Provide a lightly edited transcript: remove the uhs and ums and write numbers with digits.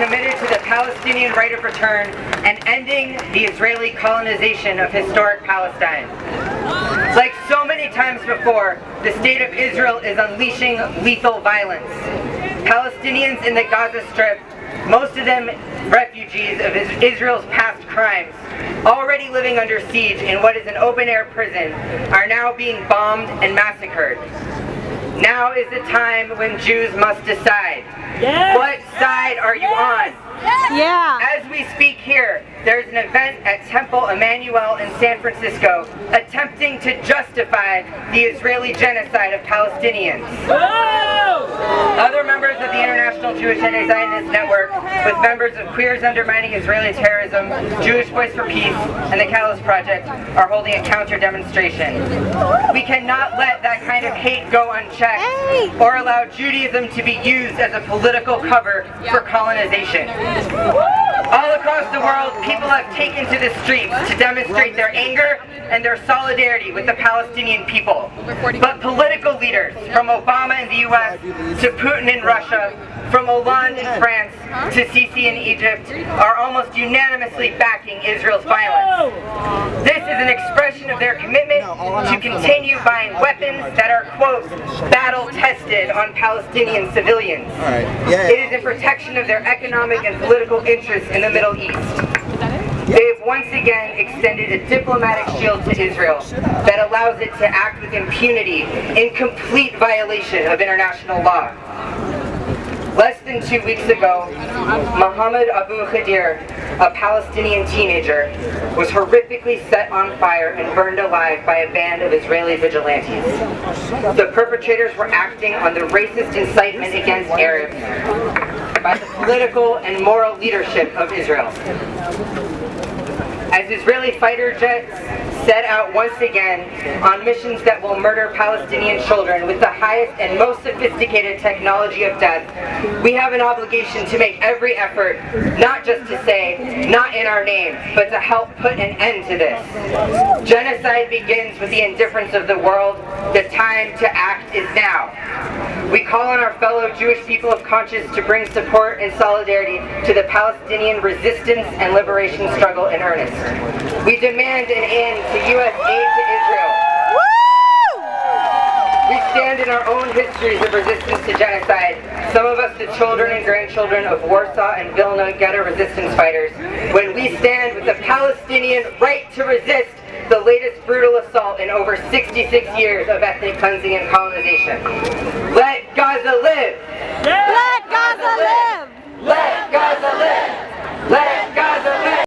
committed to the Palestinian right of return and ending the Israeli colonization of historic Palestine. Like so many times before, the state of Israel is unleashing lethal violence. Palestinians in the Gaza Strip, most of them refugees of Israel's past crimes, already living under siege in what is an open-air prison, are now being bombed and massacred. Now is the time when Jews must decide. Yes. What side are you on? Yes. Yeah. As we speak here, there's an event at Temple Emmanuel in San Francisco attempting to justify the Israeli genocide of Palestinians. Whoa! Other members of the International Jewish Anti-Zionist Network, with members of Queers Undermining Israeli Terrorism, Jewish Voice for Peace, and the Callous Project, are holding a counter-demonstration. We cannot let that kind of hate go unchecked or allow Judaism to be used as a political cover for colonization. All across the world, people have taken to the streets to demonstrate their anger and their solidarity with the Palestinian people. But political leaders, from Obama in the US to Putin in Russia, from Hollande in France to Sisi in Egypt, are almost unanimously backing Israel's violence. This is an expression of their commitment to continue buying weapons that are, quote, battle-tested on Palestinian civilians. It is in protection of their economic and political interests in the Middle East. They have once again extended a diplomatic shield to Israel that allows it to act with impunity in complete violation of international law. Less than 2 weeks ago, Mohammed Abu Khadir, a Palestinian teenager, was horrifically set on fire and burned alive by a band of Israeli vigilantes. The perpetrators were acting on the racist incitement against Arabs by the political and moral leadership of Israel. As Israeli fighter jets set out once again on missions that will murder Palestinian children with the highest and most sophisticated technology of death, we have an obligation to make every effort, not just to say, not in our name, but to help put an end to this. Genocide begins with the indifference of the world. The time to act is now. We call on our fellow Jewish people of conscience to bring support and solidarity to the Palestinian resistance and liberation struggle in earnest. We demand an end to U.S. aid to Israel. We stand in our own histories of resistance to genocide, some of us the children and grandchildren of Warsaw and Vilna ghetto resistance fighters, when we stand with the Palestinian right to resist the latest brutal assault in over 66 years of ethnic cleansing and colonization. Let Gaza live!